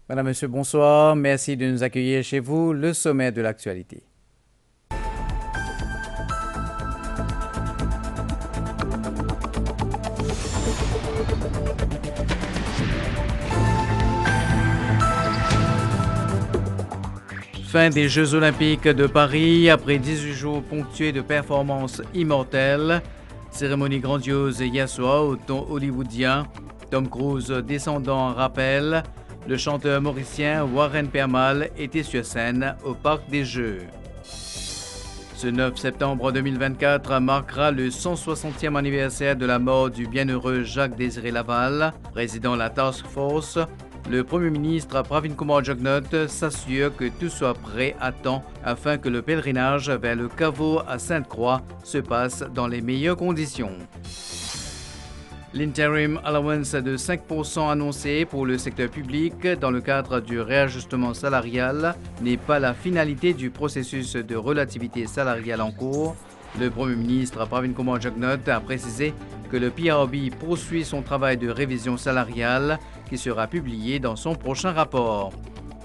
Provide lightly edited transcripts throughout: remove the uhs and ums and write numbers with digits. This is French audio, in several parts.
Madame, Monsieur, bonsoir. Merci de nous accueillir chez vous. Le sommet de l'actualité. Fin des Jeux Olympiques de Paris après 18 jours ponctués de performances immortelles. Cérémonie grandiose hier soir au ton hollywoodien. Tom Cruise descendant en rappel. Le chanteur mauricien Warren Permal était sur scène au Parc des Jeux. Ce 9 septembre 2024 marquera le 160e anniversaire de la mort du bienheureux Jacques-Désiré Laval, président de la Task Force. Le Premier ministre Pravin Kumar Jugnauth s'assure que tout soit prêt à temps afin que le pèlerinage vers le caveau à Sainte-Croix se passe dans les meilleures conditions. L'interim allowance de 5% annoncé pour le secteur public dans le cadre du réajustement salarial n'est pas la finalité du processus de relativité salariale en cours. Le Premier ministre Pravin Kumar Jugnauth a précisé que le PRB poursuit son travail de révision salariale qui sera publié dans son prochain rapport.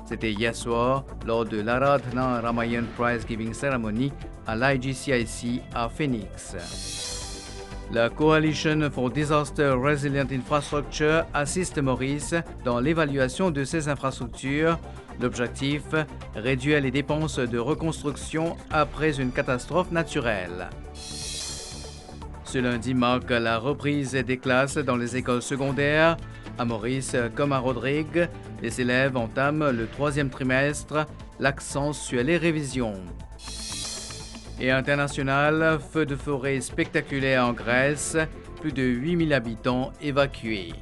C'était hier soir lors de l'Aradhana Ramayan Prize Giving Ceremony à l'IGCIC à Phoenix. La Coalition for Disaster Resilient Infrastructure assiste Maurice dans l'évaluation de ses infrastructures. L'objectif, réduire les dépenses de reconstruction après une catastrophe naturelle. Ce lundi marque la reprise des classes dans les écoles secondaires. À Maurice comme à Rodrigue, les élèves entament le 3e trimestre, l'accent sur les révisions. Et international, feu de forêt spectaculaire en Grèce, plus de 8000 habitants évacués.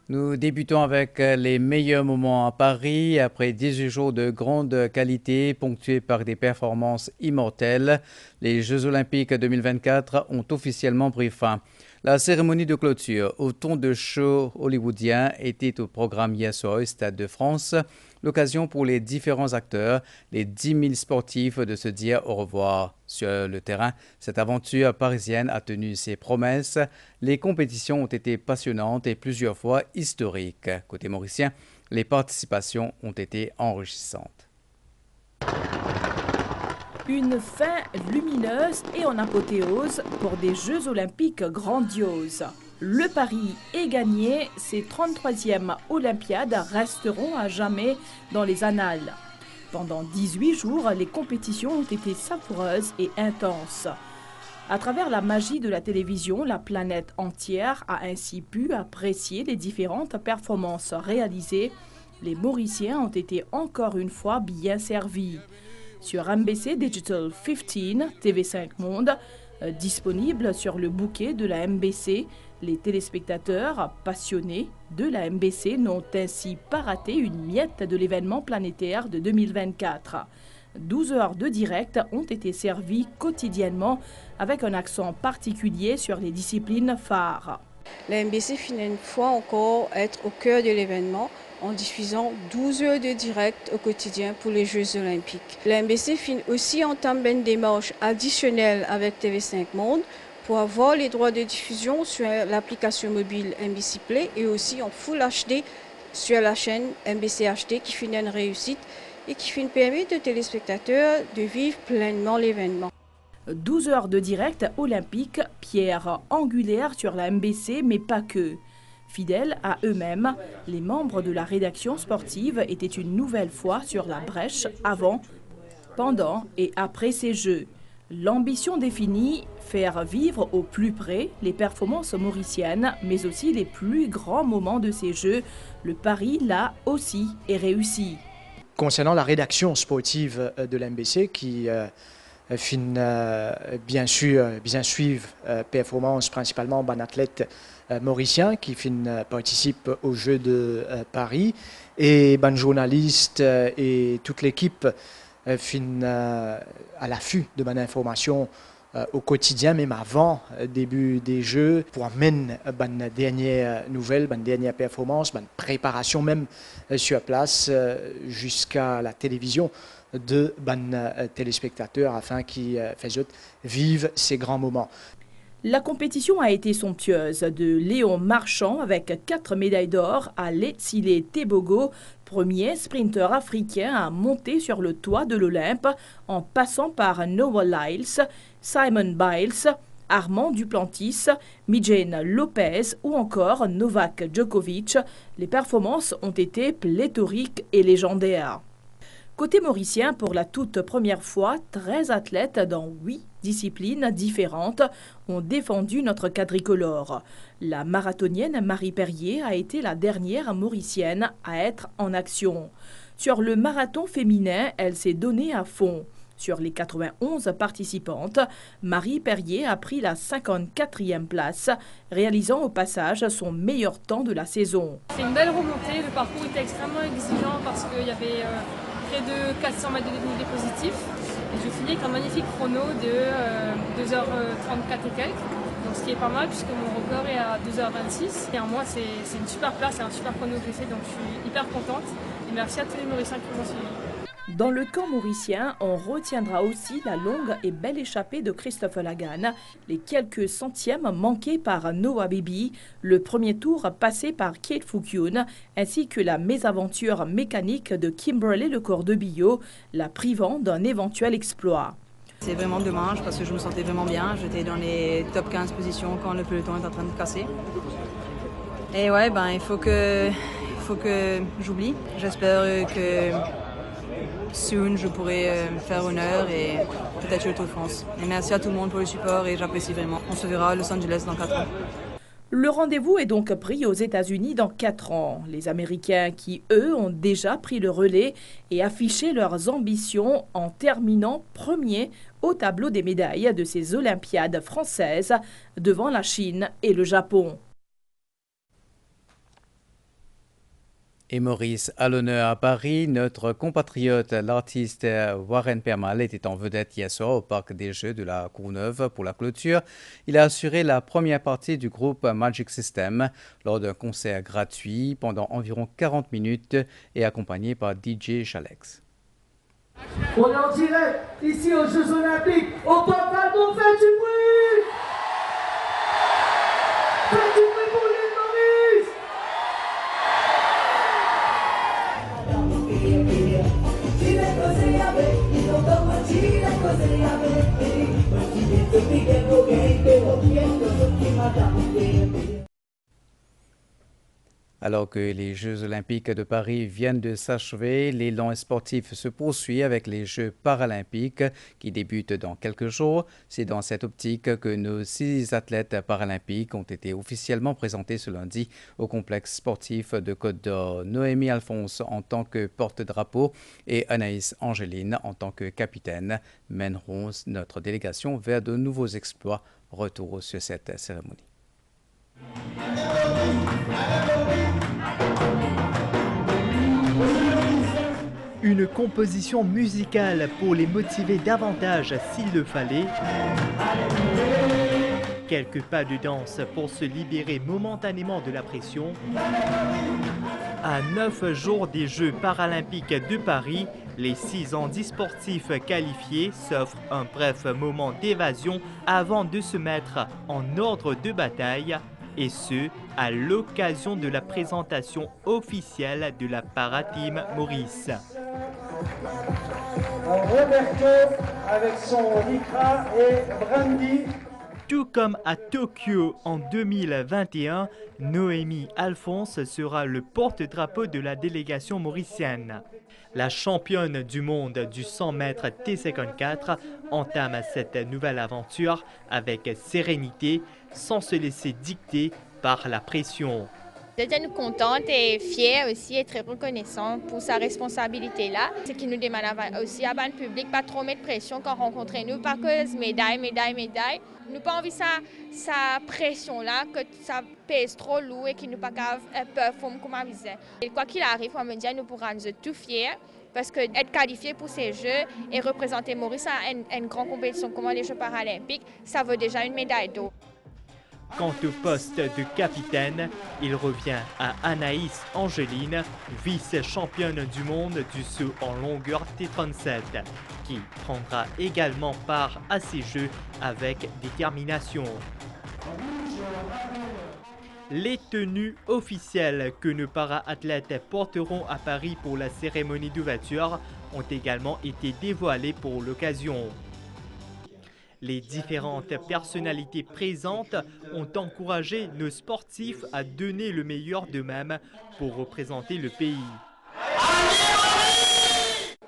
Nous débutons avec les meilleurs moments à Paris. Après 18 jours de grande qualité ponctués par des performances immortelles, les Jeux Olympiques 2024 ont officiellement pris fin. La cérémonie de clôture au ton de show hollywoodien était au programme hier soir au Stade de France. L'occasion pour les différents acteurs, les 10 000 sportifs de se dire au revoir. Sur le terrain, cette aventure parisienne a tenu ses promesses. Les compétitions ont été passionnantes et plusieurs fois historiques. Côté mauricien, les participations ont été enrichissantes. Une fin lumineuse et en apothéose pour des Jeux olympiques grandioses. Le pari est gagné, ces 33e Olympiades resteront à jamais dans les annales. Pendant 18 jours, les compétitions ont été savoureuses et intenses. À travers la magie de la télévision, la planète entière a ainsi pu apprécier les différentes performances réalisées. Les Mauriciens ont été encore une fois bien servis. Sur MBC Digital 15, TV5 Monde, disponible sur le bouquet de la MBC, les téléspectateurs passionnés de la MBC n'ont ainsi pas raté une miette de l'événement planétaire de 2024. 12 heures de direct ont été servies quotidiennement avec un accent particulier sur les disciplines phares. La MBC finit une fois encore être au cœur de l'événement en diffusant 12 heures de direct au quotidien pour les Jeux Olympiques. La MBC finit aussi entame une démarche additionnelle avec TV5 Monde pour avoir les droits de diffusion sur l'application mobile MBC Play et aussi en Full HD sur la chaîne MBC HD qui finit une réussite et qui finit permettre aux téléspectateurs de vivre pleinement l'événement. 12 heures de direct olympique, pierre angulaire sur la MBC, mais pas que. Fidèles à eux-mêmes, les membres de la rédaction sportive étaient une nouvelle fois sur la brèche avant, pendant et après ces Jeux. L'ambition définie, faire vivre au plus près les performances mauriciennes, mais aussi les plus grands moments de ces Jeux. Le pari, là aussi, est réussi. Concernant la rédaction sportive de l'MBC qui bien suivre performance principalement d'un athlète mauricien qui participe aux Jeux de Paris et ban journaliste et toute l'équipe à l'affût de bonne information au quotidien, même avant le début des Jeux, pour amener une dernière nouvelle, une dernière performance, une préparation même sur place jusqu'à la télévision de téléspectateurs afin qu'ils vivent ces grands moments. La compétition a été somptueuse, de Léon Marchand avec 4 médailles d'or à Letsile Tebogo, premier sprinter africain à monter sur le toit de l'Olympe, en passant par Noah Lyles, Simon Biles, Armand Duplantis, Mijane Lopez ou encore Novak Djokovic. Les performances ont été pléthoriques et légendaires. Côté mauricien, pour la toute première fois, 13 athlètes dans 8 disciplines différentes ont défendu notre quadricolore. La marathonienne Marie Perrier a été la dernière mauricienne à être en action. Sur le marathon féminin, elle s'est donnée à fond. Sur les 91 participantes, Marie Perrier a pris la 54e place, réalisant au passage son meilleur temps de la saison. C'est une belle remontée, le parcours était extrêmement exigeant parce qu'il y avait près de 400 mètres de dénivelé positif. Et je finis avec un magnifique chrono de 2h34 et quelques, donc ce qui est pas mal puisque mon record est à 2h26. Et moi, c'est une super place, c'est un super chrono que j'ai fait, donc je suis hyper contente. Et merci à tous les Mauriciens qui m'ont suivi. Dans le camp mauricien, on retiendra aussi la longue et belle échappée de Christophe Lagan, les quelques centièmes manqués par Noah Bibi, le premier tour passé par Kate Foukyun, ainsi que la mésaventure mécanique de Kimberley Le Cordebillo, la privant d'un éventuel exploit. C'est vraiment dommage parce que je me sentais vraiment bien. J'étais dans les top 15 positions quand le peloton est en train de casser. Et ouais, il faut que j'oublie. J'espère que soon je pourrai faire honneur et peut-être le Tour de France. Et merci à tout le monde pour le support et j'apprécie vraiment. On se verra à Los Angeles dans 4 ans. Le rendez-vous est donc pris aux États-Unis dans 4 ans. Les Américains qui, eux, ont déjà pris le relais et affiché leurs ambitions en terminant premier au tableau des médailles de ces Olympiades françaises devant la Chine et le Japon. Et Maurice, à l'honneur à Paris, notre compatriote, l'artiste Warren Permal, était en vedette hier soir au Parc des Jeux de la Courneuve pour la clôture. Il a assuré la première partie du groupe Magic System lors d'un concert gratuit pendant environ 40 minutes et accompagné par DJ Chalex. On est en direct ici aux Jeux Olympiques. Au Pop Album, faites du bruit! Faites du bruit pour l'île Maurice! Alors que les Jeux olympiques de Paris viennent de s'achever, l'élan sportif se poursuit avec les Jeux paralympiques qui débutent dans quelques jours. C'est dans cette optique que nos 6 athlètes paralympiques ont été officiellement présentés ce lundi au complexe sportif de Côte-d'Or. Noémie Alphonse en tant que porte-drapeau et Anaïs Angeline en tant que capitaine mèneront notre délégation vers de nouveaux exploits. Retour sur cette cérémonie. Une composition musicale pour les motiver davantage s'il le fallait. Quelques pas de danse pour se libérer momentanément de la pression. À 9 jours des Jeux paralympiques de Paris, les 6 handisportifs qualifiés s'offrent un bref moment d'évasion avant de se mettre en ordre de bataille, et ce, à l'occasion de la présentation officielle de la Para-Team Maurice. Roberto avec son Lycra et Brandy. Tout comme à Tokyo en 2021, Noémie Alphonse sera le porte-drapeau de la délégation mauricienne. La championne du monde du 100 mètres T54 entame cette nouvelle aventure avec sérénité, sans se laisser dicter par la pression. J'étais contente et fière aussi et très reconnaissante pour sa responsabilité-là. Ce qui nous demande aussi à le public, pas trop mettre pression quand rencontrer nous, pas que médaille. Nous pas envie sa pression-là, que ça pèse trop lourd et qu'il nous pas performer comme avisé. Et quoi qu'il arrive, on me dit, nous pourrons nous tout fiers Parce que être qualifié pour ces Jeux et représenter Maurice à une grande compétition comme les Jeux paralympiques, ça vaut déjà une médaille d'or. Quant au poste de capitaine, il revient à Anaïs Angeline, vice-championne du monde du saut en longueur T37, qui prendra également part à ces Jeux avec détermination. Les tenues officielles que nos para-athlètes porteront à Paris pour la cérémonie d'ouverture ont également été dévoilées pour l'occasion. Les différentes personnalités présentes ont encouragé nos sportifs à donner le meilleur d'eux-mêmes pour représenter le pays.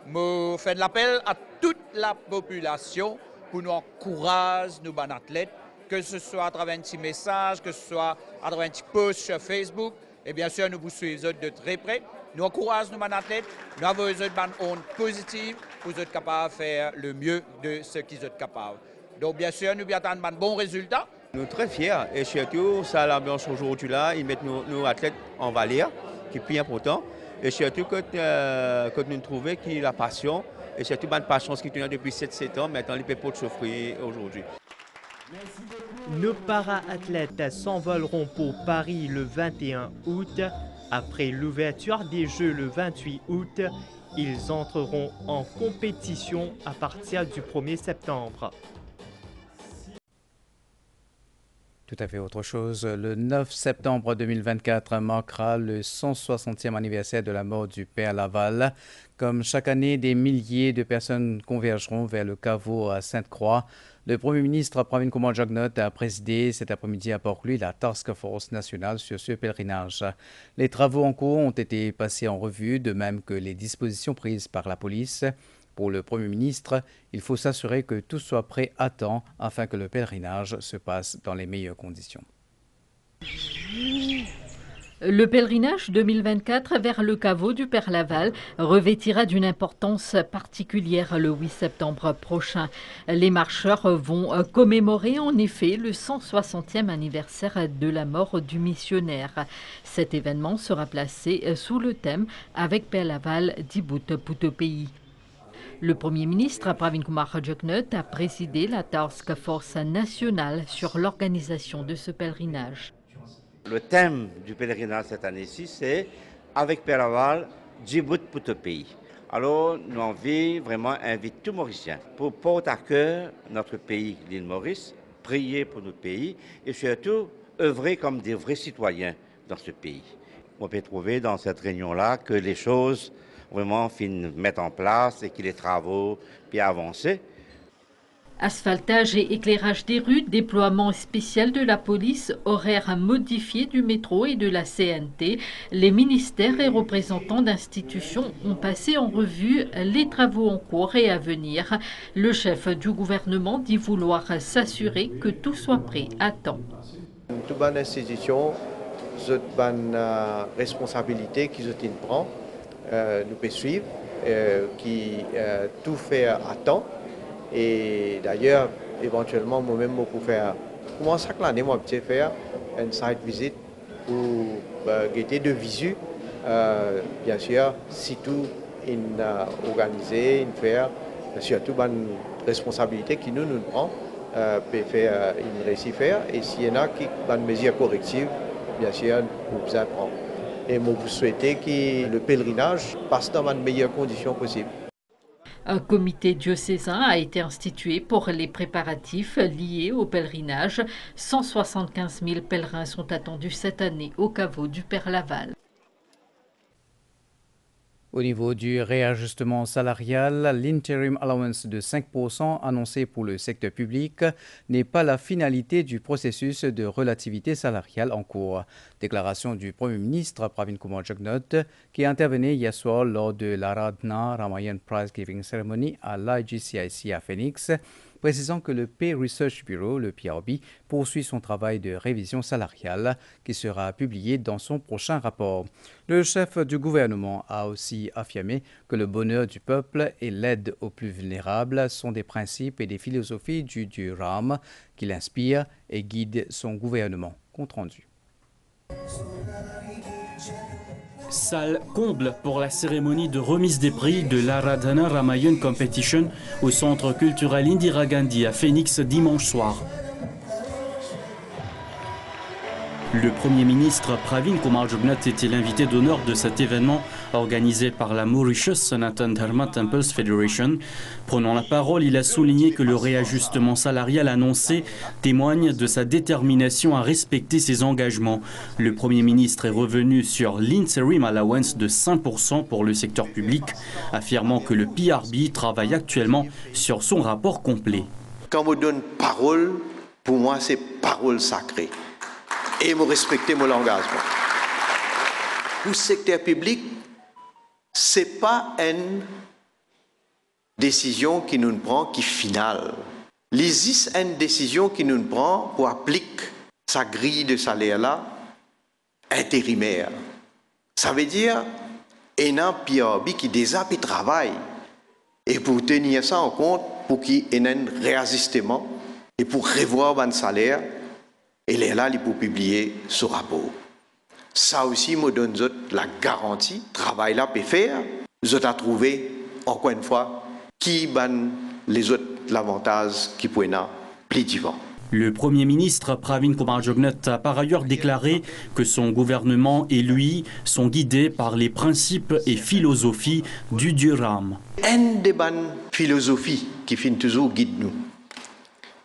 Je fais l'appel à toute la population pour nous encourager nos bons athlètes, que ce soit à travers un petit message, que ce soit à travers un petit post sur Facebook. Et bien sûr, nous vous suivons de très près. Nous encourageons nos bons athlètes, nous avons une onde positive pour être capables de faire le mieux de ce qu'ils sont capables. Donc bien sûr, nous attendons un bon résultat. Nous sommes très fiers et surtout, ça l'ambiance aujourd'hui là, ils mettent nos athlètes en valeur, qui est plus important. Et surtout que nous trouvons que la passion, et surtout la passion qui est depuis 7 ans, maintenant ils ne peuvent pas souffrir aujourd'hui. Nos para-athlètes s'envoleront pour Paris le 21 août. Après l'ouverture des Jeux le 28 août, ils entreront en compétition à partir du 1er septembre. Tout à fait autre chose. Le 9 septembre 2024 marquera le 160e anniversaire de la mort du père Laval. Comme chaque année, des milliers de personnes convergeront vers le caveau à Sainte-Croix. Le Premier ministre Pravin Kumar Jugnauth a présidé cet après-midi à Port-Louis la Task Force nationale sur ce pèlerinage. Les travaux en cours ont été passés en revue, de même que les dispositions prises par la police. Pour le Premier ministre, il faut s'assurer que tout soit prêt à temps afin que le pèlerinage se passe dans les meilleures conditions. Le pèlerinage 2024 vers le caveau du Père Laval revêtira d'une importance particulière le 8 septembre prochain. Les marcheurs vont commémorer en effet le 160e anniversaire de la mort du missionnaire. Cet événement sera placé sous le thème « Avec Père Laval d'Ibout pour pays ». Le Premier ministre Pravin Kumar Jugnauth a présidé la Task Force nationale sur l'organisation de ce pèlerinage. Le thème du pèlerinage cette année-ci, c'est « Avec Père Laval, Djibouti pour tout pays ». Alors, nous envie vraiment inviter tous les Mauriciens pour porter à cœur notre pays, l'île Maurice, prier pour notre pays et surtout œuvrer comme des vrais citoyens dans ce pays. On peut trouver dans cette réunion-là que les choses vraiment mettre en place et que les travaux puissent avancer. Asphaltage et éclairage des rues, déploiement spécial de la police, horaires modifiés du métro et de la CNT, les ministères et représentants d'institutions ont passé en revue les travaux en cours et à venir. Le chef du gouvernement dit vouloir s'assurer que tout soit prêt à temps. Toute bonne institution, toute bonne responsabilité qu'ils prennent. Nous pouvons suivre, qui tout fait à temps. Et d'ailleurs, éventuellement, moi-même, je peux faire, comment chaque année, moi, je peux faire une site visite pour guetter de visu. Bien sûr, si tout est organisé, faire, surtout une responsabilité qui nous prend, peut faire une réussite faire. Et s'il y en a qui ont une mesure corrective, bien sûr, nous vous apprendre. Et je vous souhaite que le pèlerinage passe dans les meilleures conditions possibles. Un comité diocésain a été institué pour les préparatifs liés au pèlerinage. 175 000 pèlerins sont attendus cette année au caveau du Père Laval. Au niveau du réajustement salarial, l'interim allowance de 5% annoncé pour le secteur public n'est pas la finalité du processus de relativité salariale en cours. Déclaration du Premier ministre Pravin Kumar Jugnauth qui intervenait hier soir lors de l'Aradhana Ramayan Prize Giving Ceremony à l'IGCIC à Phoenix, précisant que le Pay Research Bureau, le PRB, poursuit son travail de révision salariale qui sera publié dans son prochain rapport. Le chef du gouvernement a aussi affirmé que le bonheur du peuple et l'aide aux plus vulnérables sont des principes et des philosophies du Dieu Ram qui l'inspirent et guident son gouvernement. Compte rendu. Salle comble pour la cérémonie de remise des prix de l'Aradhana Ramayan Competition au Centre culturel Indira Gandhi à Phoenix dimanche soir. Le Premier ministre Pravin Kumar Jugnauth était l'invité d'honneur de cet événement organisé par la Mauritius Sanatan Dharma Temples Federation. Prenant la parole, il a souligné que le réajustement salarial annoncé témoigne de sa détermination à respecter ses engagements. Le Premier ministre est revenu sur l'interim allowance de 5% pour le secteur public, affirmant que le PRB travaille actuellement sur son rapport complet. Quand on me donne parole, pour moi c'est parole sacrée. Et me respecter mon engagement. Pour le secteur public, ce n'est pas une décision qui nous prend qui est finale. C'est une décision qui nous prend pour appliquer sa grille de salaire-là intérimaire. Ça veut dire qu'il y a un PRB qui déjà travaille. Et pour tenir ça en compte, pour qu'il y ait un réajustement et pour revoir un salaire, et là, il peut publier ce rapport. Ça aussi me donne la garantie, le travail là peut faire. Je t'ai trouvé, encore une fois, qui ban les autres l'avantage qui peut être plus différent. Le Premier ministre Pravin Kumar Jugnauth a par ailleurs déclaré que son gouvernement et lui sont guidés par les principes et philosophies du Dieu Ram. Une des bonnes philosophies qui finit toujours guide nous.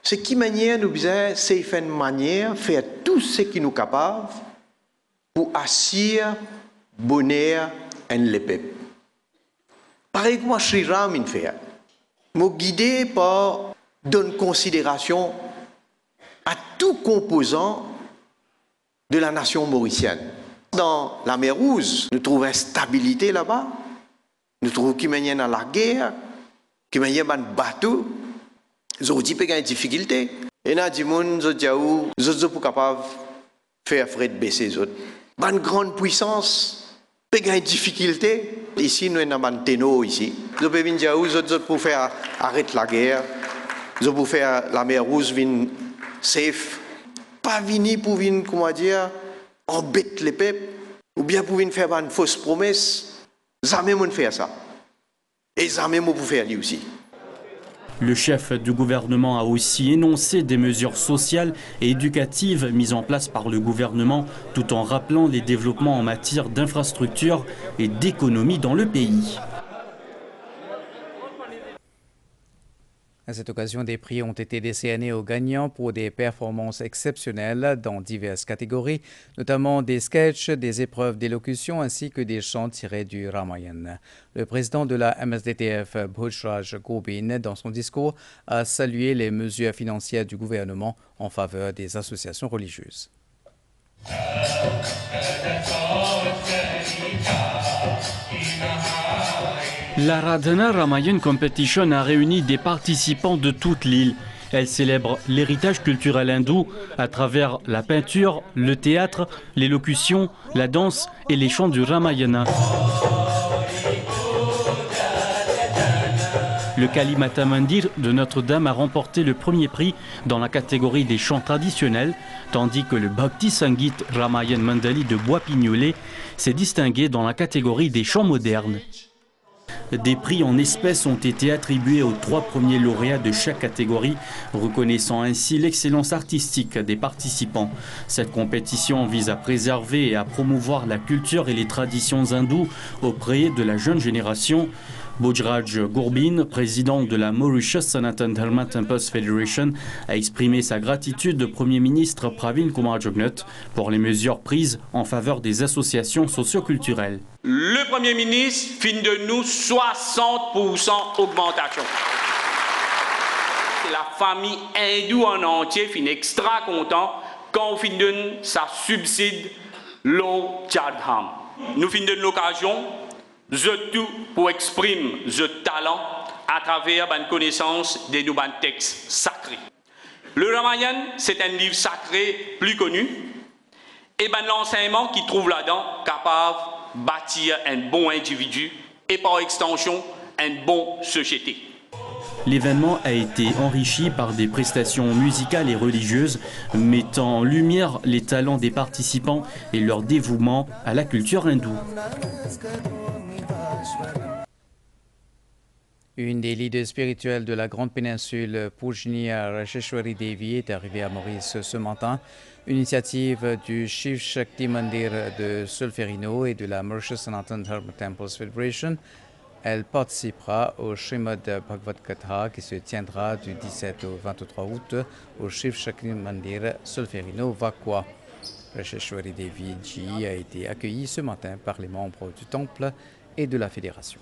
Ce qui manière nous disait, c'est une manière de faire tout ce qui nous est capable pour assurer le bonheur et le peuple. Pareil que moi, Sri Ram, il fait. Je suis guidé par donner considération à tout composant de la nation mauricienne. Dans la mer Rouge, nous trouvons une stabilité là-bas. Nous trouvons qu'il y a la guerre, qu'il y a un bateau. Aujourd'hui, il y a des difficultés. Et là, les gens sont capables de faire frais de baisser les autres. Une grande puissance, il y a des difficultés. Ici, nous avons un ténor ici. Nous pouvons dire pour faire arrêter la guerre. Nous pouvons faire la mer Rouge safe. Pas venir pour venir, comment dire, embêter les peuples. Ou bien pour venir faire une fausse promesse. Jamais on faire ça. Et jamais on peut faire lui aussi. Le chef du gouvernement a aussi énoncé des mesures sociales et éducatives mises en place par le gouvernement, tout en rappelant les développements en matière d'infrastructures et d'économie dans le pays. À cette occasion, des prix ont été décernés aux gagnants pour des performances exceptionnelles dans diverses catégories, notamment des sketchs, des épreuves d'élocution ainsi que des chants tirés du Ramayan. Le président de la MSDTF, Bhojraj Gorbin, dans son discours, a salué les mesures financières du gouvernement en faveur des associations religieuses. L'Aradhana Ramayan Competition a réuni des participants de toute l'île. Elle célèbre l'héritage culturel hindou à travers la peinture, le théâtre, l'élocution, la danse et les chants du Ramayana. Le Kalimata Mandir de Notre-Dame a remporté le premier prix dans la catégorie des chants traditionnels, tandis que le Bhakti Sangit Ramayan Mandali de Bois-Pignolet s'est distingué dans la catégorie des chants modernes. Des prix en espèces ont été attribués aux 3 premiers lauréats de chaque catégorie, reconnaissant ainsi l'excellence artistique des participants. Cette compétition vise à préserver et à promouvoir la culture et les traditions hindoues auprès de la jeune génération. Bhojraj Gorbin, président de la Mauritius Sanatan Dharma Temples Federation, a exprimé sa gratitude au Premier ministre Pravin Kumar Jugnauth pour les mesures prises en faveur des associations socioculturelles. Le Premier ministre finit de nous 60% augmentation. La famille hindoue en entier finit extra content quand on finit de ça subside l'eau Chardham. Nous finissons de l'occasion tout pour exprimer ce talent à travers une connaissance des nouveaux textes sacrés. Le Ramayan, c'est un livre sacré plus connu et l'enseignement qui trouve là-dedans capable de bâtir un bon individu et par extension une bonne société. l'événement a été enrichi par des prestations musicales et religieuses mettant en lumière les talents des participants et leur dévouement à la culture hindoue. Une des leaders spirituelles de la Grande Péninsule, Pujniya Rajeshwari Devi, est arrivée à Maurice ce matin. Une initiative du Shiv Shakti Mandir de Solferino et de la Mauritius Sanatan Dharma Temples Federation. Elle participera au Srimad Bhagavad Gita qui se tiendra du 17 au 23 août au Shiv Shakti Mandir Solferino Vakwa. Rajeshwari Devi Ji a été accueillie ce matin par les membres du temple et de la fédération.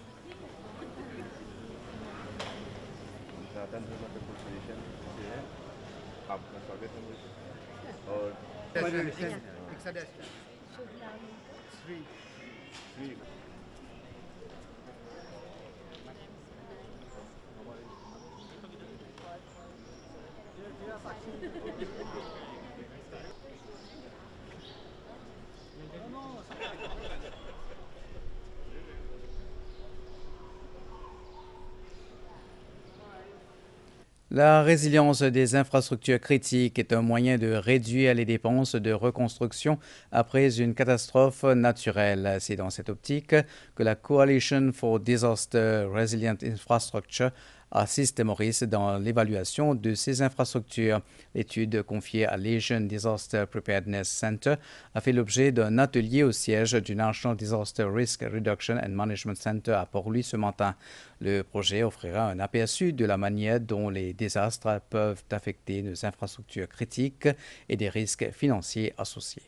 La résilience des infrastructures critiques est un moyen de réduire les dépenses de reconstruction après une catastrophe naturelle. C'est dans cette optique que la Coalition for Disaster Resilient Infrastructure assiste Maurice dans l'évaluation de ces infrastructures. L'étude confiée à l'Asian Disaster Preparedness Center a fait l'objet d'un atelier au siège du National Disaster Risk Reduction and Management Center à Port-Louis ce matin. Le projet offrira un aperçu de la manière dont les désastres peuvent affecter nos infrastructures critiques et des risques financiers associés.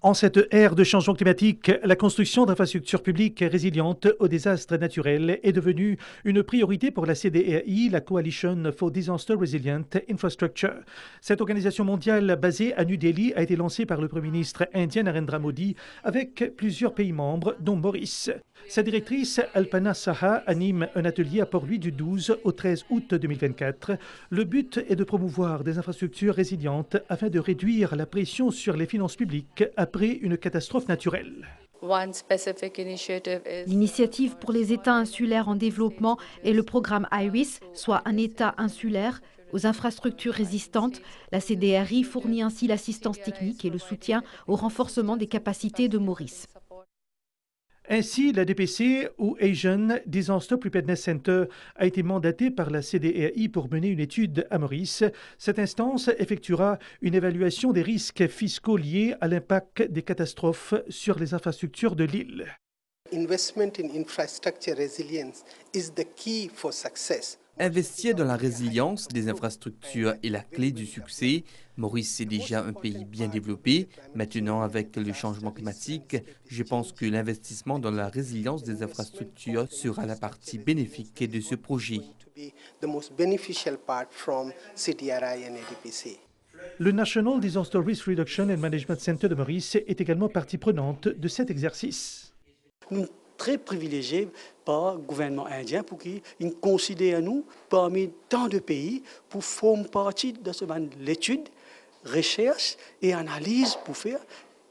En cette ère de changement climatique, la construction d'infrastructures publiques résilientes aux désastres naturels est devenue une priorité pour la CDRI, la Coalition for Disaster Resilient Infrastructure. Cette organisation mondiale basée à New Delhi a été lancée par le Premier ministre indien Narendra Modi avec plusieurs pays membres, dont Maurice. Sa directrice, Alpana Saha, anime un atelier à Port-Louis du 12 au 13 août 2024. Le but est de promouvoir des infrastructures résilientes afin de réduire la pression sur les finances publiques après une catastrophe naturelle. L'initiative pour les États insulaires en développement est le programme IRIS, soit un État insulaire aux infrastructures résistantes. La CDRI fournit ainsi l'assistance technique et le soutien au renforcement des capacités de Maurice. Ainsi, la DPC, ou Asian Disaster Preparedness Center, a été mandatée par la CDRI pour mener une étude à Maurice. Cette instance effectuera une évaluation des risques fiscaux liés à l'impact des catastrophes sur les infrastructures de l'île. Investment in infrastructure resilience is the key for success. Investir dans la résilience des infrastructures est la clé du succès. Maurice est déjà un pays bien développé. Maintenant, avec le changement climatique, je pense que l'investissement dans la résilience des infrastructures sera la partie bénéfique de ce projet. Le National Disaster Risk Reduction and Management Center de Maurice est également partie prenante de cet exercice. Très privilégié par le gouvernement indien pour qu'il considère nous parmi tant de pays pour former partie de l'étude, recherche et analyse pour faire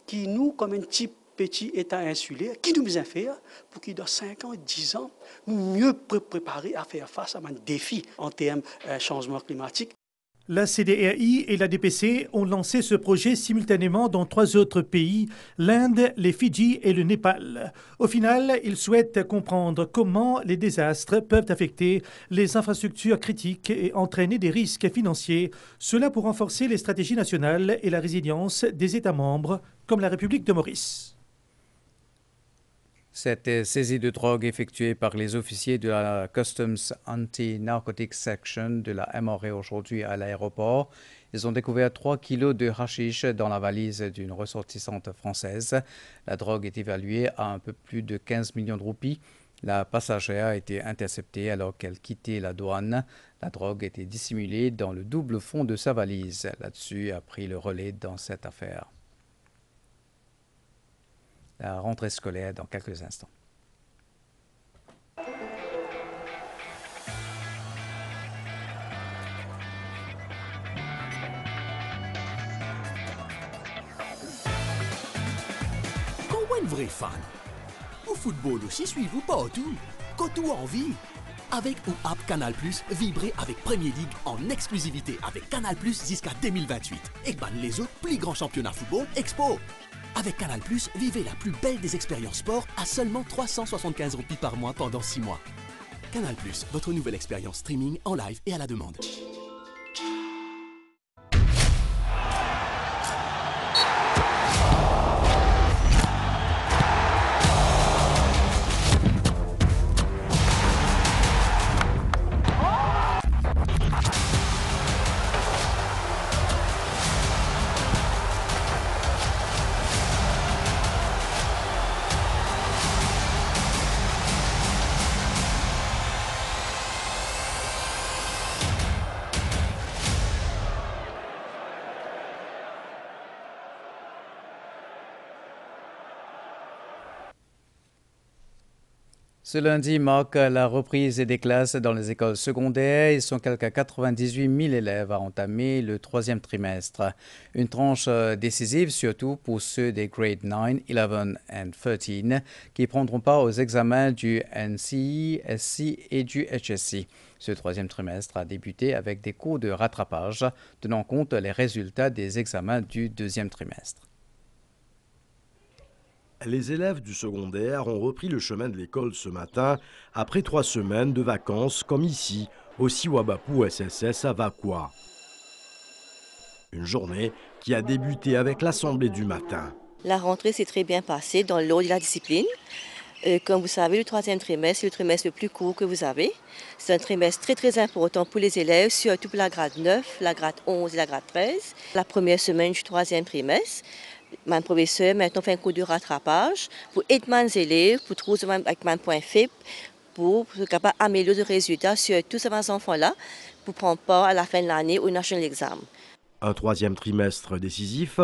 qui nous, comme un petit État insulaire, qui nous a fait pour qu'il dans 5 ans, 10 ans, nous mieux préparer à faire face à un défi en termes de changement climatique. La CDRI et la DPC ont lancé ce projet simultanément dans 3 autres pays, l'Inde, les Fidji et le Népal. Au final, ils souhaitent comprendre comment les désastres peuvent affecter les infrastructures critiques et entraîner des risques financiers, cela pour renforcer les stratégies nationales et la résilience des États membres, comme la République de Maurice. Cette saisie de drogue effectuée par les officiers de la Customs Anti-Narcotics Section de la MRA aujourd'hui à l'aéroport. Ils ont découvert 3 kilos de hashish dans la valise d'une ressortissante française. La drogue est évaluée à un peu plus de 15 millions de roupies. La passagère a été interceptée alors qu'elle quittait la douane. La drogue était dissimulée dans le double fond de sa valise. Là-dessus a pris le relais dans cette affaire. La rentrée scolaire dans quelques instants. Quand on est un vrai fan, au football aussi, suivez-vous partout, quand tout envie. Avec ou app Canal+, vibrez avec Premier League en exclusivité avec Canal+, jusqu'à 2028. Et ban les autres plus grands championnats football Expo. Avec Canal+, vivez la plus belle des expériences sport à seulement 375 roupies par mois pendant 6 mois. Canal+, votre nouvelle expérience streaming en live et à la demande. Ce lundi marque la reprise des classes dans les écoles secondaires. Ils sont quelques 98 000 élèves à entamer le troisième trimestre. Une tranche décisive surtout pour ceux des grades 9, 11 et 13 qui prendront part aux examens du NCE, SC et du HSC. Ce troisième trimestre a débuté avec des cours de rattrapage tenant compte des résultats des examens du deuxième trimestre. Les élèves du secondaire ont repris le chemin de l'école ce matin après 3 semaines de vacances comme ici, au Siwabapu SSS à Vakwa. Une journée qui a débuté avec l'assemblée du matin. La rentrée s'est très bien passée dans l'ordre de la discipline. Comme vous savez, le troisième trimestre, c'est le trimestre le plus court que vous avez. C'est un trimestre très très important pour les élèves, surtout pour la grade 9, la grade 11 et la grade 13. La première semaine du troisième trimestre, mon professeur maintenant fait un cours de rattrapage pour aider mes élèves, pour trouver avec mon point faible, pour être capable d'améliorer les résultats sur tous ces enfants-là, pour prendre part à la fin de l'année au National Exam. Un troisième trimestre décisif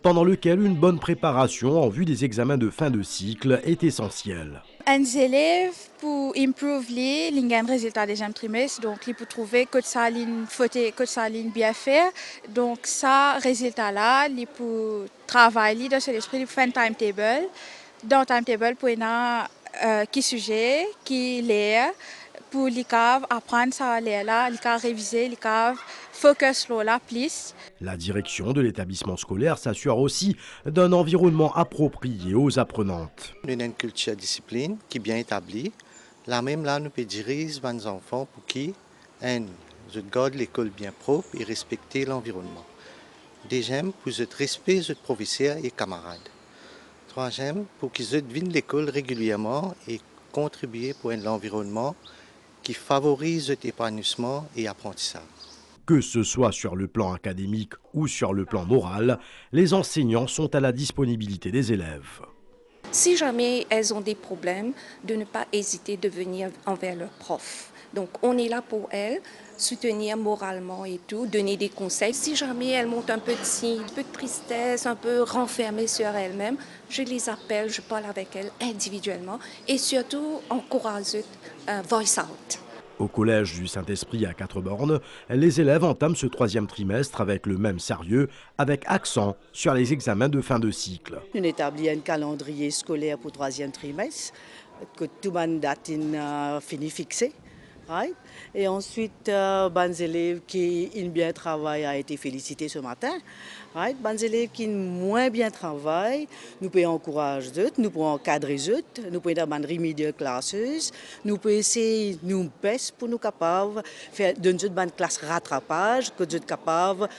pendant lequel une bonne préparation en vue des examens de fin de cycle est essentielle. Les élèves, pour améliorer les résultats des deuxième trimestre, donc ils peuvent trouver que ça ligne bien faire. Donc ça résultat-là, ils peuvent travailler dans l'esprit de faire un timetable. Dans le timetable, pour qui sujet, qui l'air, pour les caves apprendre ça là, les caves réviser, les caves focus là plus. La direction de l'établissement scolaire s'assure aussi d'un environnement approprié aux apprenantes. Une culture discipline qui est bien établie. Là même là, nous pouvons diriger nos enfants pour qu'ils gardent l'école bien propre et respecter l'environnement. Deuxième, pour qu'ils respectent les professeurs et camarades. Troisième, pour qu'ils viennent l'école régulièrement et contribuer pour l'environnement qui favorise l'épanouissement et l'apprentissage. Que ce soit sur le plan académique ou sur le plan moral, les enseignants sont à la disponibilité des élèves. Si jamais elles ont des problèmes, de ne pas hésiter de venir envers leurs profs. Donc on est là pour elles, soutenir moralement et tout, donner des conseils. Si jamais elles montent un peu de tristesse, un peu renfermées sur elles-mêmes, je les appelle, je parle avec elles individuellement et surtout encourage voice out. Au collège du Saint-Esprit à 4 bornes, les élèves entament ce troisième trimestre avec le même sérieux, avec accent sur les examens de fin de cycle. On établit un calendrier scolaire pour le troisième trimestre, que tout le monde a fini fixé. Right? Et ensuite, les élèves qui ont bien travaillé ont été félicités ce matin. Right? Les élèves qui ont moins bien travaillé, nous pouvons encourager eux, nous pouvons encadrer eux, nous pouvons avoir une remedial classes, nous pouvons essayer nous baisser pour nous capables de faire une classe rattrapage, que nous sommes capables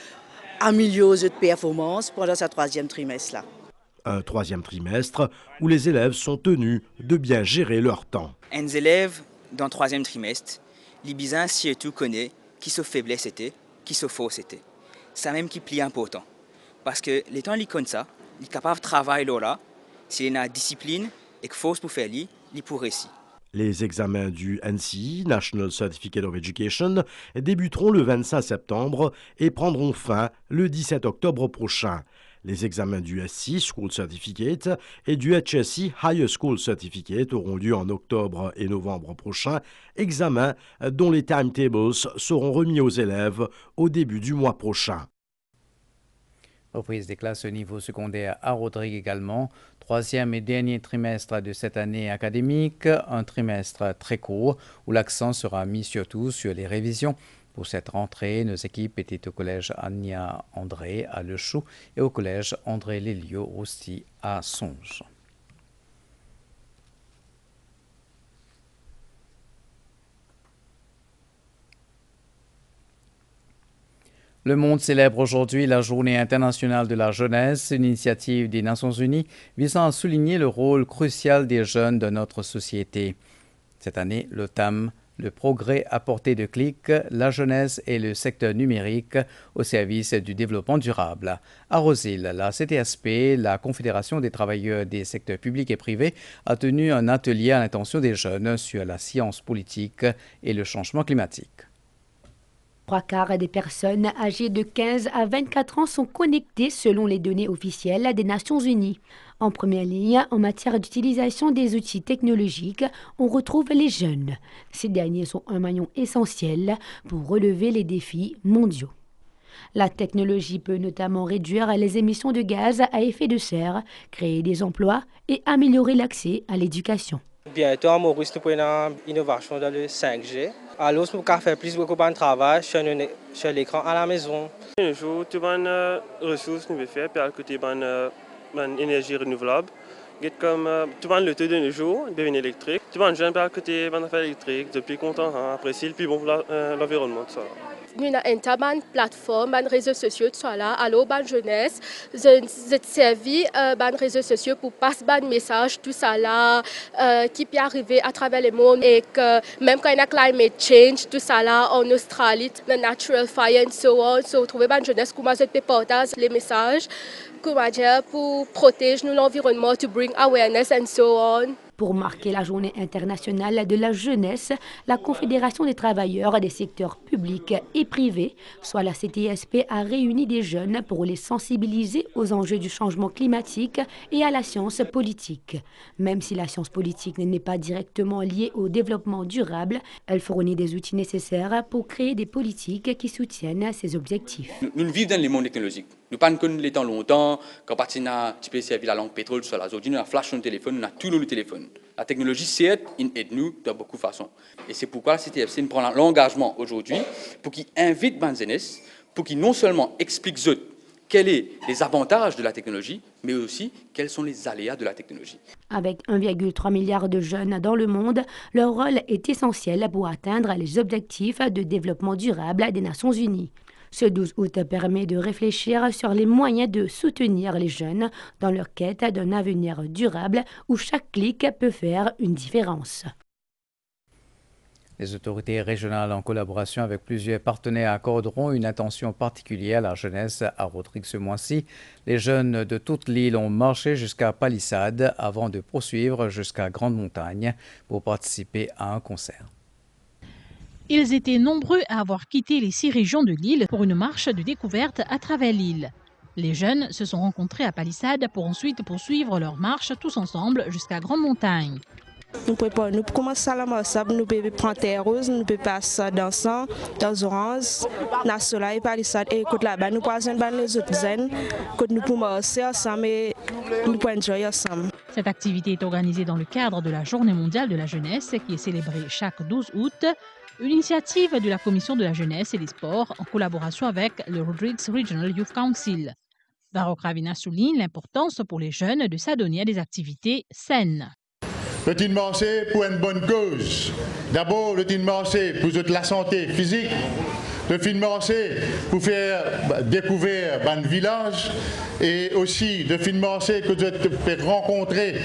d'améliorer notre performance pendant ce troisième trimestre-là. Un troisième trimestre où les élèves sont tenus de bien gérer leur temps. Les élèves dans le troisième trimestre, les bizarres surtout connaissent qui sont faiblesses c'était, qui sont fausses c'était. C'est même qui est important. Parce que les temps ils connaissent ça, ils sont capables de travailler là, s'il y a une discipline et que force pour faire ils pour réussir. Les examens du NCE, National Certificate of Education, débuteront le 25 septembre et prendront fin le 17 octobre prochain. Les examens du SC, School Certificate, et du HSC, Higher School Certificate, auront lieu en octobre et novembre prochains, examens dont les timetables seront remis aux élèves au début du mois prochain. Reprise des classes au niveau secondaire à Rodrigue également. Troisième et dernier trimestre de cette année académique, un trimestre très court où l'accent sera mis surtout sur les révisions. Pour cette rentrée, nos équipes étaient au collège Ania André à Le Chou et au collège André Lelio aussi à Songe. Le monde célèbre aujourd'hui la Journée internationale de la jeunesse, une initiative des Nations unies visant à souligner le rôle crucial des jeunes dans notre société. Cette année, le thème « Le progrès à portée de clic, la jeunesse et le secteur numérique au service du développement durable ». À Rosil, la CTSP, la Confédération des travailleurs des secteurs publics et privés, a tenu un atelier à l'intention des jeunes sur la science politique et le changement climatique. 3/4 des personnes âgées de 15 à 24 ans sont connectées selon les données officielles des Nations Unies. En première ligne, en matière d'utilisation des outils technologiques, on retrouve les jeunes. Ces derniers sont un maillon essentiel pour relever les défis mondiaux. La technologie peut notamment réduire les émissions de gaz à effet de serre, créer des emplois et améliorer l'accès à l'éducation. Bientôt, à Maurice, nous prenons une innovation dans le 5G. Alors, nous pouvons faire plus de travail sur l'écran à la maison. Un jour, tout les ressources nous faire, puis à côté de l'énergie renouvelable. Comme tout le taux de nos jours, devient électrique. Tout le jeune, à côté de l'affaire électrique, depuis content, apprécier le plus bon pour l'environnement. Nous avons une plateforme, des réseaux sociaux, alors la jeunesse, j'ai servi des réseaux sociaux pour passer des messages, tout ça là, qui peut arriver à travers le monde et que même quand il y a climate change, tout ça là en Australie, le natural fire and so on, trouver des jeunesse comment je peux partager les messages, comment dire pour protéger l'environnement, to bring awareness and so on. Pour marquer la Journée internationale de la jeunesse, la Confédération des travailleurs des secteurs publics et privés, soit la CTSP, a réuni des jeunes pour les sensibiliser aux enjeux du changement climatique et à la science politique. Même si la science politique n'est pas directement liée au développement durable, elle fournit des outils nécessaires pour créer des politiques qui soutiennent ces objectifs. Nous vivons dans le monde technologique. Nous ne connaissons pas les temps longtemps, quand on a servi la langue pétrole sur la zone, nous avons flash sur le téléphone, nous avons tout le téléphone. La technologie, c'est aide-nous de beaucoup de façons. Et c'est pourquoi la CTFC prend l'engagement aujourd'hui pour qu'il invite Banzenes, pour qu'il non seulement explique quels sont les avantages de la technologie, mais aussi quels sont les aléas de la technologie. Avec 1,3 milliard de jeunes dans le monde, leur rôle est essentiel pour atteindre les objectifs de développement durable des Nations Unies. Ce 12 août permet de réfléchir sur les moyens de soutenir les jeunes dans leur quête d'un avenir durable où chaque clic peut faire une différence. Les autorités régionales, en collaboration avec plusieurs partenaires, accorderont une attention particulière à la jeunesse à Rodrigue ce mois-ci. Les jeunes de toute l'île ont marché jusqu'à Palissade avant de poursuivre jusqu'à Grande Montagne pour participer à un concert. Ils étaient nombreux à avoir quitté les 6 régions de l'île pour une marche de découverte à travers l'île. Les jeunes se sont rencontrés à Palissade pour ensuite poursuivre leur marche tous ensemble jusqu'à Grande Montagne. Nous commençons à la marche, nous pouvons prendre terre rose, nous pouvons passer dansant, dans orange, dans soleil, Palissade et écoute là-bas. Nous pouvons les autres zen, que nous pouvons marcher ensemble et nous pouvons enjoyer ensemble. Cette activité est organisée dans le cadre de la Journée mondiale de la jeunesse qui est célébrée chaque 12 août. Une initiative de la Commission de la jeunesse et des sports en collaboration avec le Rodrigues Regional Youth Council. Baroque Ravina souligne l'importance pour les jeunes de s'adonner à des activités saines. Le team marché pour une bonne cause. D'abord, le team marché pour la santé physique. Le team marché pour faire découvrir le village. Et aussi, le team marché que vous pouvez rencontrer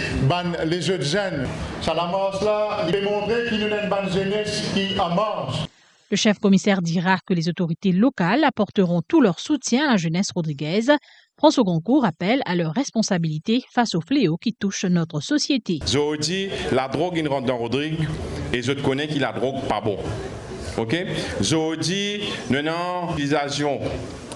les autres jeunes. Ça la marche là, il peut montrer qu'il y a une bonne jeunesse qui en marche. Le chef commissaire dira que les autorités locales apporteront tout leur soutien à la jeunesse rodriguaise. François Goncourt appelle à leur responsabilité face aux fléaux qui touchent notre société. Je dis, la drogue il rentre dans Rodrigue et je connais que la drogue pas bon. Ok? Je dis, non, l'utilisation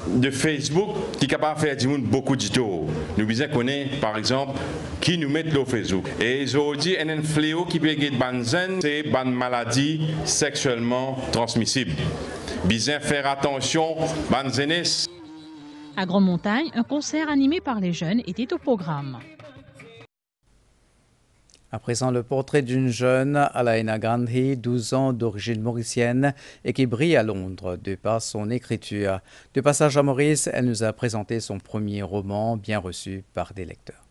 de Facebook qui est capable de faire beaucoup de tout. Nous besoin connaître par exemple qui nous met le Facebook. Et je dis, un fléau qui peut être banzen, c'est une maladie sexuellement transmissible. Besoin faire attention, banzenes. À Grande Montagne, un concert animé par les jeunes était au programme. À présent, le portrait d'une jeune, Alaina Gandhi, 12 ans, d'origine mauricienne et qui brille à Londres de par son écriture. De passage à Maurice, elle nous a présenté son premier roman, bien reçu par des lecteurs.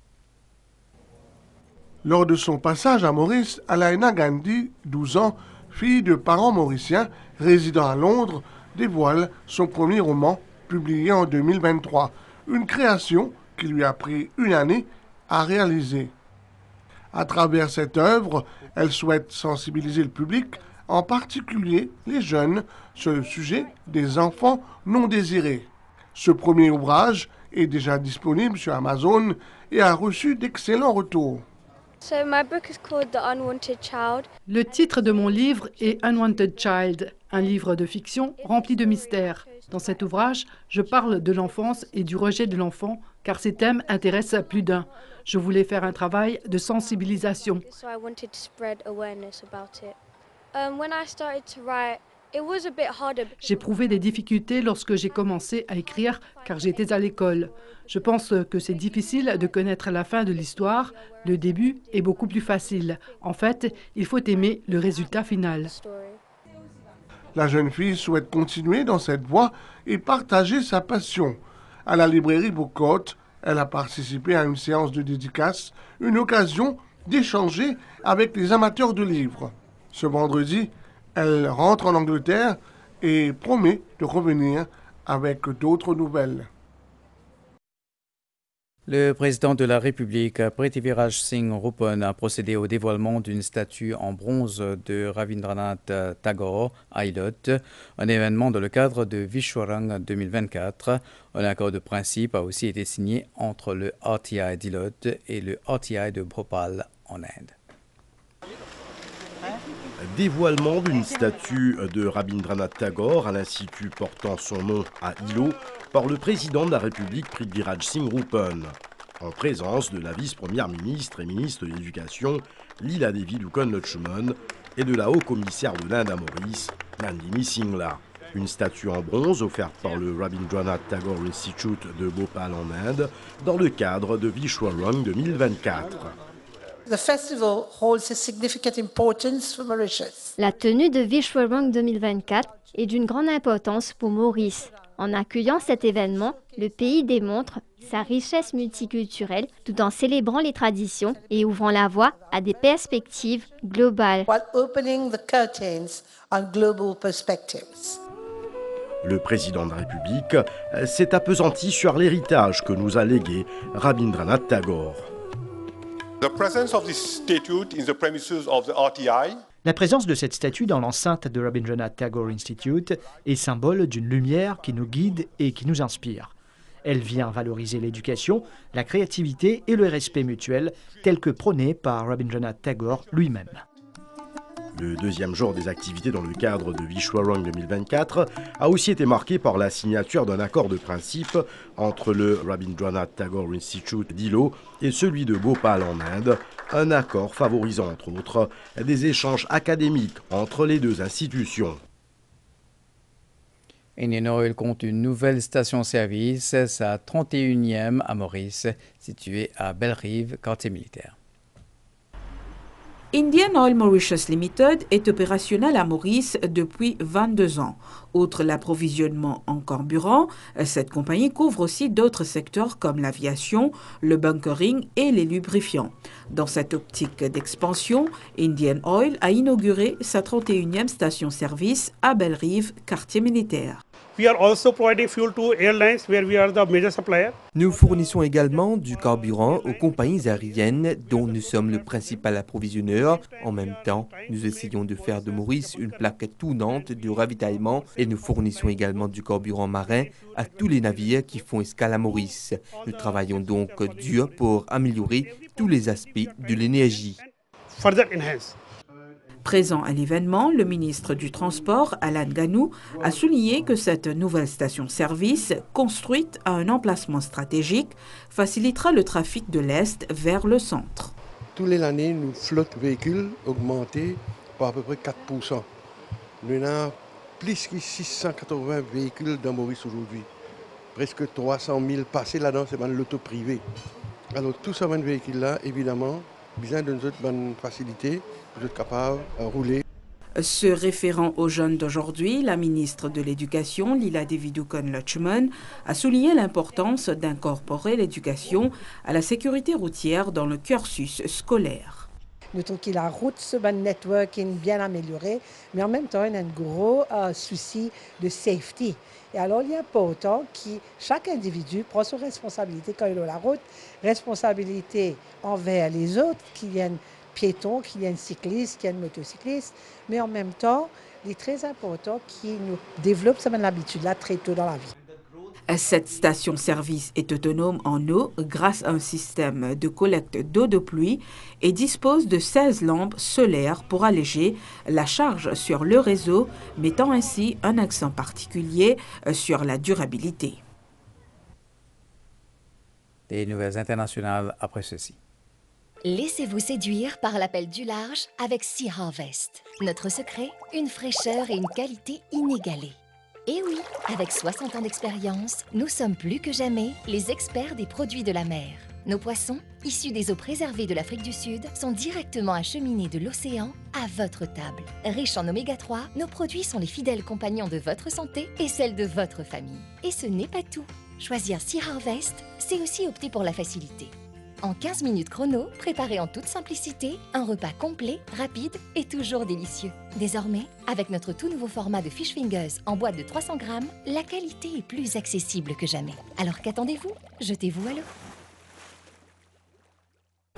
Lors de son passage à Maurice, Alaina Gandhi, 12 ans, fille de parents mauriciens résidant à Londres, dévoile son premier roman, publié en 2023. Une création qui lui a pris une année à réaliser. À travers cette œuvre, elle souhaite sensibiliser le public, en particulier les jeunes, sur le sujet des enfants non désirés. Ce premier ouvrage est déjà disponible sur Amazon et a reçu d'excellents retours. Le titre de mon livre est Unwanted Child, un livre de fiction rempli de mystères. Dans cet ouvrage, je parle de l'enfance et du rejet de l'enfant, car ces thèmes intéressent plus d'un. Je voulais faire un travail de sensibilisation. J'éprouvais des difficultés lorsque j'ai commencé à écrire, car j'étais à l'école. Je pense que c'est difficile de connaître la fin de l'histoire. Le début est beaucoup plus facile. En fait, il faut aimer le résultat final. La jeune fille souhaite continuer dans cette voie et partager sa passion. À la librairie Boucotte, elle a participé à une séance de dédicace, une occasion d'échanger avec les amateurs de livres. Ce vendredi, elle rentre en Angleterre et promet de revenir avec d'autres nouvelles. Le président de la République, Prithviraj Singh Rupan, a procédé au dévoilement d'une statue en bronze de Rabindranath Tagore à Ilot, un événement dans le cadre de Vishwarang 2024. Un accord de principe a aussi été signé entre le RTI d'Ilot et le RTI de Bhopal en Inde. Dévoilement d'une statue de Rabindranath Tagore à l'institut portant son nom à Hilo par le président de la République Prithviraj Singh Rupan, en présence de la vice-première ministre et ministre de l'Éducation Leela Devi Dukon Lutchman et de la haut-commissaire de l'Inde à Maurice, Nandini Singla. Une statue en bronze offerte par le Rabindranath Tagore Institute de Bhopal en Inde dans le cadre de Vishwarang 2024. La tenue de Vishwarang 2024 est d'une grande importance pour Maurice. En accueillant cet événement, le pays démontre sa richesse multiculturelle tout en célébrant les traditions et ouvrant la voie à des perspectives globales. Le président de la République s'est appesanti sur l'héritage que nous a légué Rabindranath Tagore. La présence de cette statue dans l'enceinte de Rabindranath Tagore Institute est symbole d'une lumière qui nous guide et qui nous inspire. Elle vient valoriser l'éducation, la créativité et le respect mutuel tel que prôné par Rabindranath Tagore lui-même. Le deuxième jour des activités dans le cadre de Vishwarang 2024 a aussi été marqué par la signature d'un accord de principe entre le Rabindranath Tagore Institute d'Hilo et celui de Bhopal en Inde, un accord favorisant entre autres des échanges académiques entre les deux institutions. Indian Oil compte une nouvelle station-service, sa 31e à Maurice, située à Belle-Rive, quartier militaire. Indian Oil Mauritius Limited est opérationnel à Maurice depuis 22 ans. Outre l'approvisionnement en carburant, cette compagnie couvre aussi d'autres secteurs comme l'aviation, le bunkering et les lubrifiants. Dans cette optique d'expansion, Indian Oil a inauguré sa 31e station-service à Belle-Rive, quartier militaire. Nous fournissons également du carburant aux compagnies aériennes dont nous sommes le principal approvisionneur. En même temps, nous essayons de faire de Maurice une plaque tournante de ravitaillement et nous fournissons également du carburant marin à tous les navires qui font escale à Maurice. Nous travaillons donc dur pour améliorer tous les aspects de l'énergie. Présent à l'événement, le ministre du Transport, Alan Ganou, a souligné que cette nouvelle station-service, construite à un emplacement stratégique, facilitera le trafic de l'Est vers le centre. Tous les années, nos flottes véhicules augmentent par à peu près 4%. Nous avons plus de 680 véhicules dans Maurice aujourd'hui. presque 300 000 passés là-dedans, c'est l'auto privé. Alors tout ce véhicule-là, évidemment, besoin d'une bonne facilité, vous êtes capable de rouler. Se référant aux jeunes d'aujourd'hui, la ministre de l'Éducation, Lila Devidou-Kon-Lutchman, a souligné l'importance d'incorporer l'éducation à la sécurité routière dans le cursus scolaire. Nous trouvons que la route, ce networking bien amélioré, mais en même temps, il y a un gros souci de safety. Et alors, il est important que chaque individu prend ses responsabilités quand il est sur la route, responsabilité envers les autres, qu'il y ait un piéton, qu'il y ait un cycliste, qu'il y ait un motocycliste, mais en même temps, il est très important qu'il nous développe cette habitude-là très tôt dans la vie. Cette station-service est autonome en eau grâce à un système de collecte d'eau de pluie et dispose de 16 lampes solaires pour alléger la charge sur le réseau, mettant ainsi un accent particulier sur la durabilité. Des nouvelles internationales après ceci. Laissez-vous séduire par l'appel du large avec Sea Harvest. Notre secret, une fraîcheur et une qualité inégalées. Et oui, avec 60 ans d'expérience, nous sommes plus que jamais les experts des produits de la mer. Nos poissons, issus des eaux préservées de l'Afrique du Sud, sont directement acheminés de l'océan à votre table. Riches en oméga 3, nos produits sont les fidèles compagnons de votre santé et celle de votre famille. Et ce n'est pas tout. Choisir Sea Harvest, c'est aussi opter pour la facilité. En 15 minutes chrono, préparez en toute simplicité un repas complet, rapide et toujours délicieux. Désormais, avec notre tout nouveau format de Fish Fingers en boîte de 300 grammes, la qualité est plus accessible que jamais. Alors qu'attendez-vous? Jetez-vous à l'eau.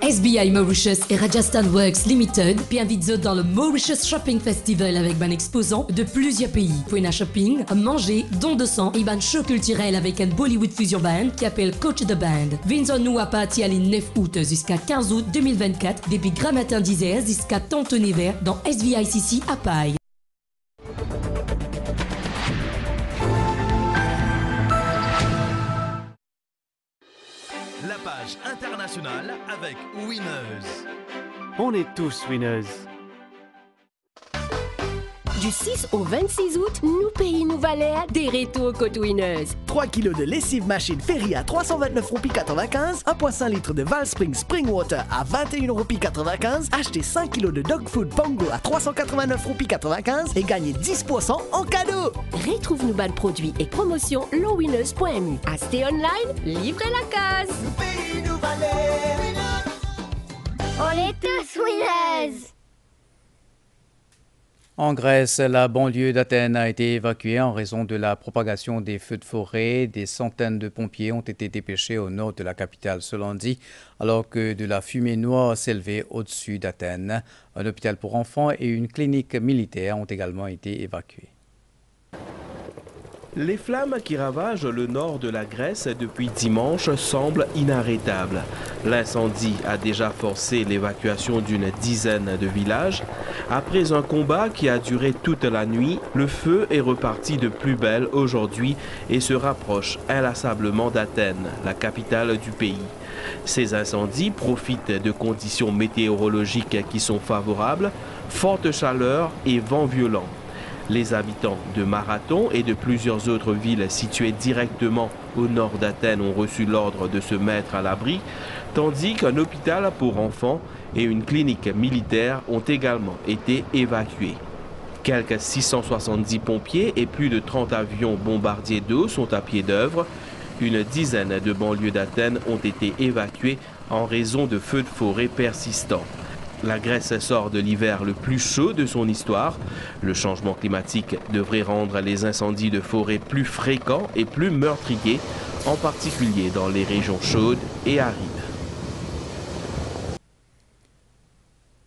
SBI Mauritius et Rajasthan Works Limited invitent dans le Mauritius Shopping Festival avec un exposant de plusieurs pays. Pour un shopping, un manger, don de sang et un show culturel avec un Bollywood Fusion Band qui appelle Coach the Band. Vinzons-nous à partir du 9 août jusqu'à 15 août 2024 depuis grand matin 10h jusqu'à Tonton Hiver dans SVICC à Paille. La page internationale avec Winners. On est tous winners. Du 6 au 26 août, nous pays nous valait des retours côte Winners. 3 kg de lessive machine Ferry à 329,95 €, 1,5 litre de Valspring Springwater à 21,95 €, achetez 5 kg de dog food Pongo à 389,95 € et gagnez 10% en cadeau. Retrouve nos bons produits et promotions lowwinners.mu. Achetez online, livrez la case. Nous pays nous valait. On est tous winners. En Grèce, la banlieue d'Athènes a été évacuée en raison de la propagation des feux de forêt. Des centaines de pompiers ont été dépêchés au nord de la capitale ce lundi, alors que de la fumée noire s'élevait au-dessus d'Athènes. Un hôpital pour enfants et une clinique militaire ont également été évacués. Les flammes qui ravagent le nord de la Grèce depuis dimanche semblent inarrêtables. L'incendie a déjà forcé l'évacuation d'une dizaine de villages. Après un combat qui a duré toute la nuit, le feu est reparti de plus belle aujourd'hui et se rapproche inlassablement d'Athènes, la capitale du pays. Ces incendies profitent de conditions météorologiques qui sont favorables, forte chaleur et vent violent. Les habitants de Marathon et de plusieurs autres villes situées directement au nord d'Athènes ont reçu l'ordre de se mettre à l'abri, tandis qu'un hôpital pour enfants et une clinique militaire ont également été évacués. Quelques 670 pompiers et plus de 30 avions bombardiers d'eau sont à pied d'œuvre. Une dizaine de banlieues d'Athènes ont été évacuées en raison de feux de forêt persistants. La Grèce sort de l'hiver le plus chaud de son histoire. Le changement climatique devrait rendre les incendies de forêt plus fréquents et plus meurtriers, en particulier dans les régions chaudes et arides.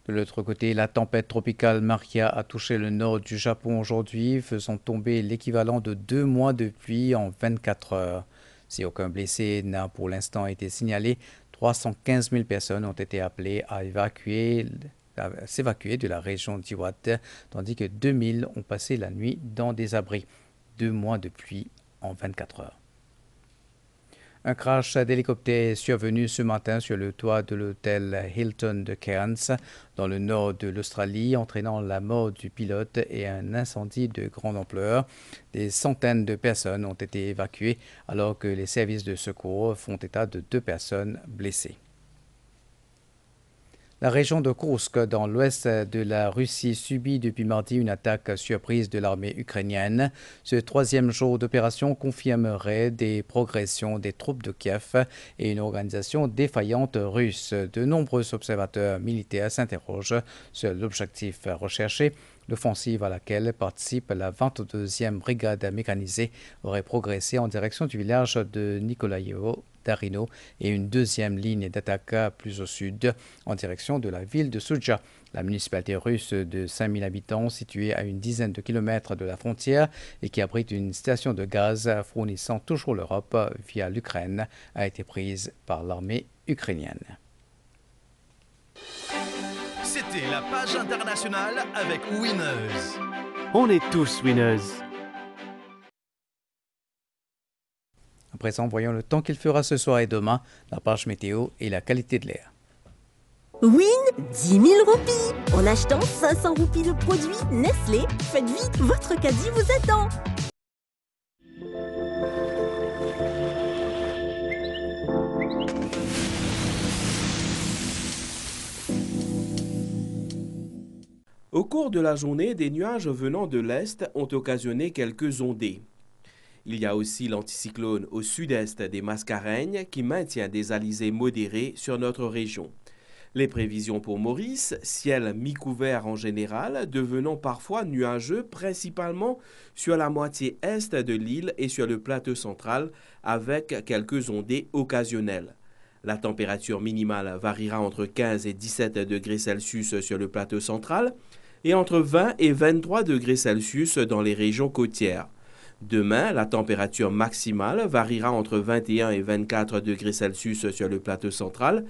De l'autre côté, la tempête tropicale Maria a touché le nord du Japon aujourd'hui, faisant tomber l'équivalent de 2 mois de pluie en 24 heures. Si aucun blessé n'a pour l'instant été signalé, 315 000 personnes ont été appelées à s'évacuer de la région d'Iwate, tandis que 2000 ont passé la nuit dans des abris. 2 mois de pluie en 24 heures. Un crash d'hélicoptère est survenu ce matin sur le toit de l'hôtel Hilton de Cairns, dans le nord de l'Australie, entraînant la mort du pilote et un incendie de grande ampleur. Des centaines de personnes ont été évacuées alors que les services de secours font état de 2 personnes blessées. La région de Kursk, dans l'ouest de la Russie, subit depuis mardi une attaque surprise de l'armée ukrainienne. Ce 3e jour d'opération confirmerait des progressions des troupes de Kiev et une organisation défaillante russe. De nombreux observateurs militaires s'interrogent sur l'objectif recherché. L'offensive à laquelle participe la 22e brigade mécanisée aurait progressé en direction du village de Nikolaïevo, Darino, et une 2e ligne d'attaque plus au sud en direction de la ville de Soudja. La municipalité russe de 5000 habitants située à une dizaine de kilomètres de la frontière et qui abrite une station de gaz fournissant toujours l'Europe via l'Ukraine a été prise par l'armée ukrainienne. C'était la page internationale avec Winners. On est tous winners. À présent, voyons le temps qu'il fera ce soir et demain, la page météo et la qualité de l'air. Win 10 000 roupies. En achetant 500 roupies de produits Nestlé, faites vite, votre caddie vous attend. Au cours de la journée, des nuages venant de l'est ont occasionné quelques ondées. Il y a aussi l'anticyclone au sud-est des Mascareignes qui maintient des alizés modérés sur notre région. Les prévisions pour Maurice, ciel mi-couvert en général, devenant parfois nuageux principalement sur la moitié est de l'île et sur le plateau central avec quelques ondées occasionnelles. La température minimale variera entre 15 et 17 degrés Celsius sur le plateau central et entre 20 et 23 degrés Celsius dans les régions côtières. Demain, la température maximale variera entre 21 et 24 degrés Celsius sur le plateau central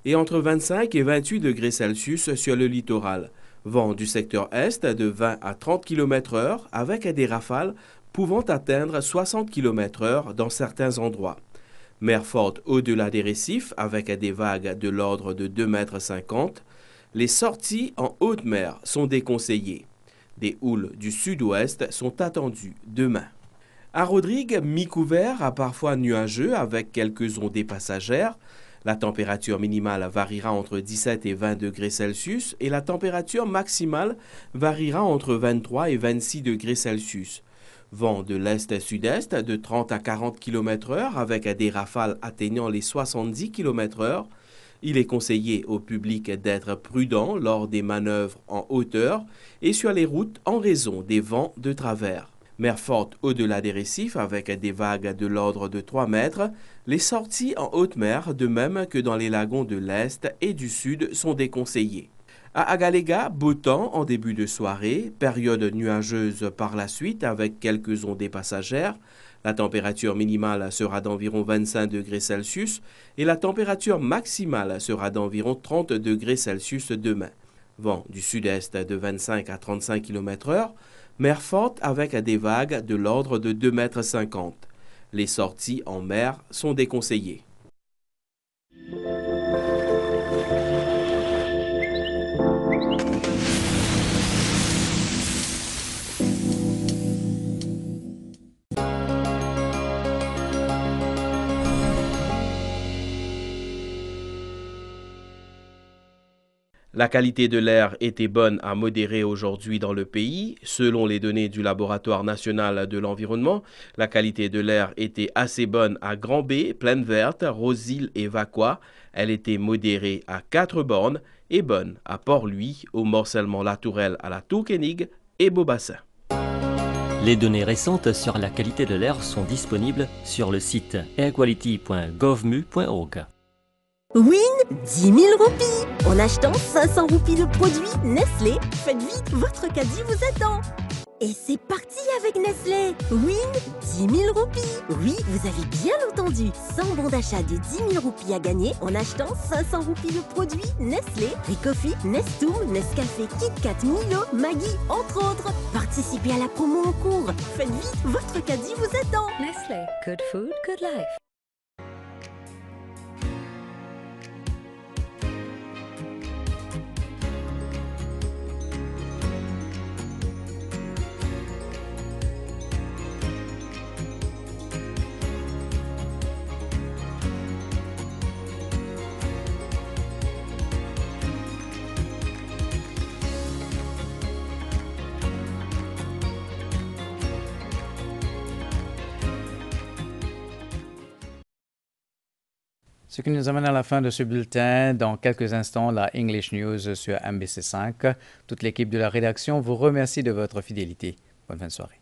et entre 25 et 28 degrés Celsius sur le littoral. Vent du secteur est de 20 à 30 km/h avec des rafales pouvant atteindre 60 km/h dans certains endroits. Mer forte au-delà des récifs avec des vagues de l'ordre de 2,50 m. Les sorties en haute mer sont déconseillées. Des houles du sud-ouest sont attendues demain. À Rodrigue, mi-couvert à parfois nuageux avec quelques ondées passagères. La température minimale variera entre 17 et 20 degrés Celsius et la température maximale variera entre 23 et 26 degrés Celsius. Vent de l'est-sud-est de 30 à 40 km/h avec des rafales atteignant les 70 km/h. Il est conseillé au public d'être prudent lors des manœuvres en hauteur et sur les routes en raison des vents de travers. Mer forte au-delà des récifs avec des vagues de l'ordre de 3 mètres. Les sorties en haute mer, de même que dans les lagons de l'Est et du Sud, sont déconseillées. À Agalega, beau temps en début de soirée, période nuageuse par la suite avec quelques ondées passagères. La température minimale sera d'environ 25 degrés Celsius et la température maximale sera d'environ 30 degrés Celsius demain. Vent du sud-est de 25 à 35 km/h, mer forte avec des vagues de l'ordre de 2,50 m. Les sorties en mer sont déconseillées. La qualité de l'air était bonne à modérée aujourd'hui dans le pays. Selon les données du Laboratoire national de l'environnement, la qualité de l'air était assez bonne à Grand-Bay, Plaine Verte, Rose-Île et Vacois. Elle était modérée à 4 bornes et bonne à Port-Louis, au morcellement La Tourelle à la Tour-Kénig et Beaubassin. Les données récentes sur la qualité de l'air sont disponibles sur le site airquality.govmu.org. Win 10 000 roupies. En achetant 500 roupies de produits Nestlé, faites vite, votre caddie vous attend. Et c'est parti avec Nestlé. Win 10 000 roupies. Oui, vous avez bien entendu. 100 bons d'achat de 10 000 roupies à gagner en achetant 500 roupies de produits Nestlé, Ricoffee, Nestum, Nescafé, KitKat, Milo, Maggi, entre autres. Participez à la promo en cours. Faites vite, votre caddie vous attend. Nestlé, good food, good life. Ce qui nous amène à la fin de ce bulletin. Dans quelques instants, la English News sur MBC5. Toute l'équipe de la rédaction vous remercie de votre fidélité. Bonne fin de soirée.